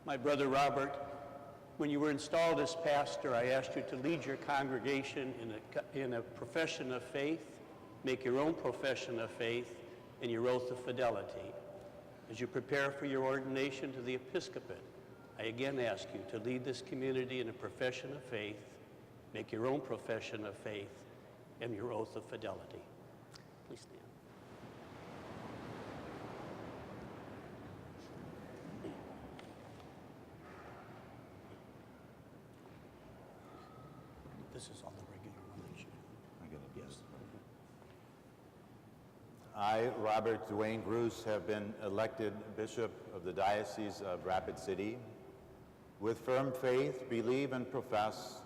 My brother Robert, when you were installed as pastor, I asked you to lead your congregation in a profession of faith, make your own profession of faith, and your oath of fidelity. As you prepare for your ordination to the episcopate, I again ask you to lead this community in a profession of faith, make your own profession of faith, and your oath of fidelity. Please stand. This is all the regular one that you I get it. Yes. I, Robert Dwayne Gruss, have been elected Bishop of the Diocese of Rapid City. With firm faith, believe and profess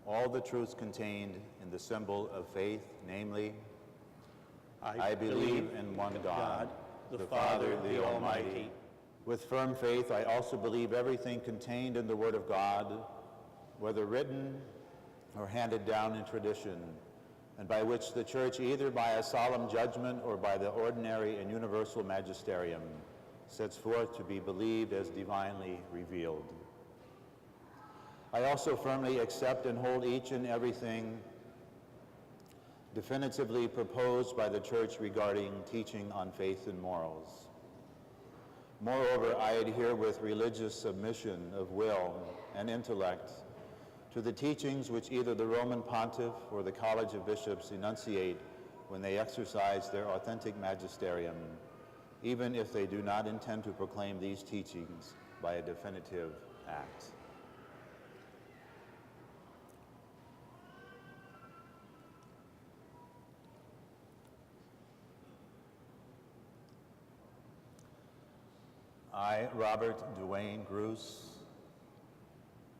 all the truths contained in the symbol of faith, namely, I believe in one God, the Father, the Almighty. With firm faith, I also believe everything contained in the Word of God, whether written or handed down in tradition, and by which the Church, either by a solemn judgment or by the ordinary and universal magisterium, sets forth to be believed as divinely revealed. I also firmly accept and hold each and everything definitively proposed by the Church regarding teaching on faith and morals. Moreover, I adhere with religious submission of will and intellect to the teachings which either the Roman Pontiff or the College of Bishops enunciate when they exercise their authentic magisterium, even if they do not intend to proclaim these teachings by a definitive act. I, Robert Dwayne Gruss,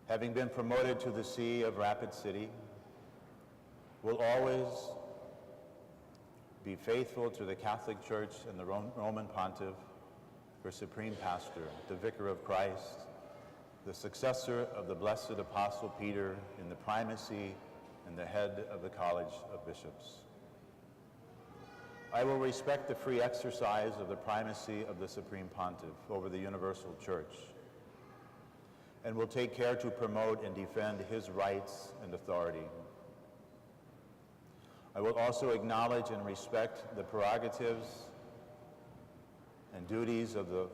having been promoted to the See of Rapid City, will always be faithful to the Catholic Church and the Roman Pontiff, her Supreme Pastor, the Vicar of Christ, the successor of the Blessed Apostle Peter in the primacy and the head of the College of Bishops. I will respect the free exercise of the primacy of the Supreme Pontiff over the Universal Church, and will take care to promote and defend his rights and authority. I will also acknowledge and respect the prerogatives and duties of the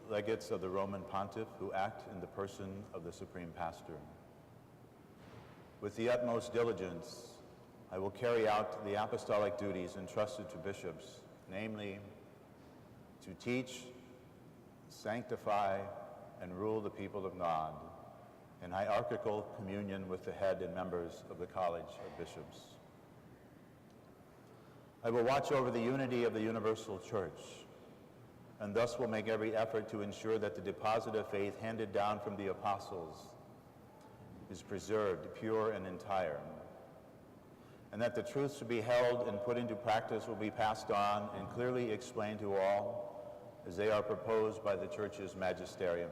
legates of the Roman Pontiff who act in the person of the Supreme Pastor. With the utmost diligence, I will carry out the apostolic duties entrusted to bishops, namely, to teach, sanctify, and rule the people of God in hierarchical communion with the head and members of the College of Bishops. I will watch over the unity of the Universal Church, and thus will make every effort to ensure that the deposit of faith handed down from the apostles is preserved, pure and entire, and that the truths to be held and put into practice will be passed on and clearly explained to all as they are proposed by the Church's magisterium.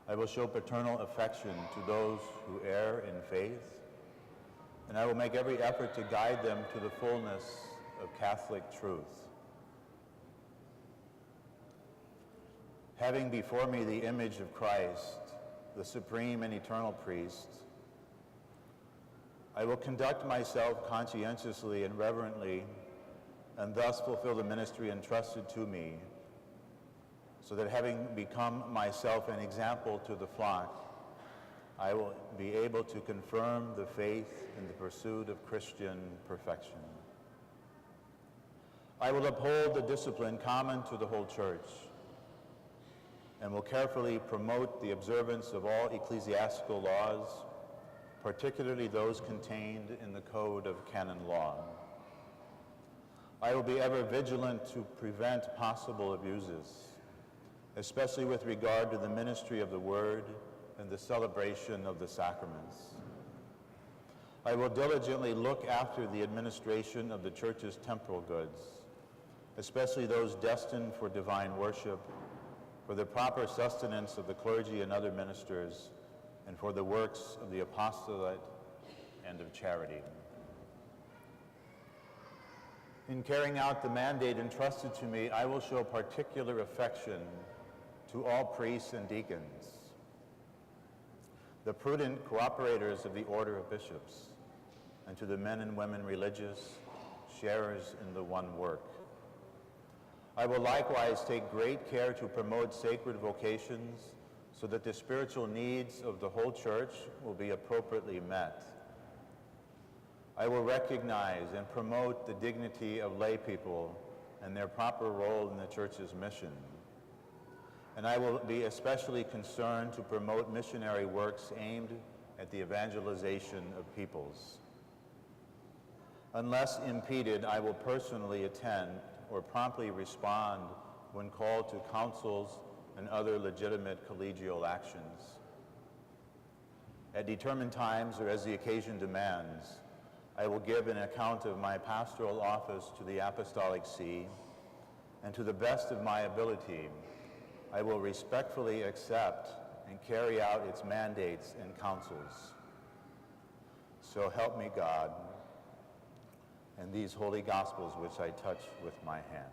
I will show paternal affection to those who err in faith, and I will make every effort to guide them to the fullness of Catholic truth. Having before me the image of Christ, the supreme and eternal priest, I will conduct myself conscientiously and reverently, and thus fulfill the ministry entrusted to me, so that having become myself an example to the flock, I will be able to confirm the faith in the pursuit of Christian perfection. I will uphold the discipline common to the whole Church, and will carefully promote the observance of all ecclesiastical laws, particularly those contained in the Code of Canon Law. I will be ever vigilant to prevent possible abuses, especially with regard to the ministry of the Word and the celebration of the sacraments. I will diligently look after the administration of the Church's temporal goods, especially those destined for divine worship, for the proper sustenance of the clergy and other ministers, and for the works of the apostolate and of charity. In carrying out the mandate entrusted to me, I will show particular affection to all priests and deacons, the prudent cooperators of the order of bishops, and to the men and women religious, sharers in the one work. I will likewise take great care to promote sacred vocations so that the spiritual needs of the whole church will be appropriately met. I will recognize and promote the dignity of lay people and their proper role in the church's mission. And I will be especially concerned to promote missionary works aimed at the evangelization of peoples. Unless impeded, I will personally attend or promptly respond when called to councils and other legitimate collegial actions. At determined times or as the occasion demands, I will give an account of my pastoral office to the Apostolic See, and to the best of my ability, I will respectfully accept and carry out its mandates and counsels. So help me God, and these holy Gospels which I touch with my hand.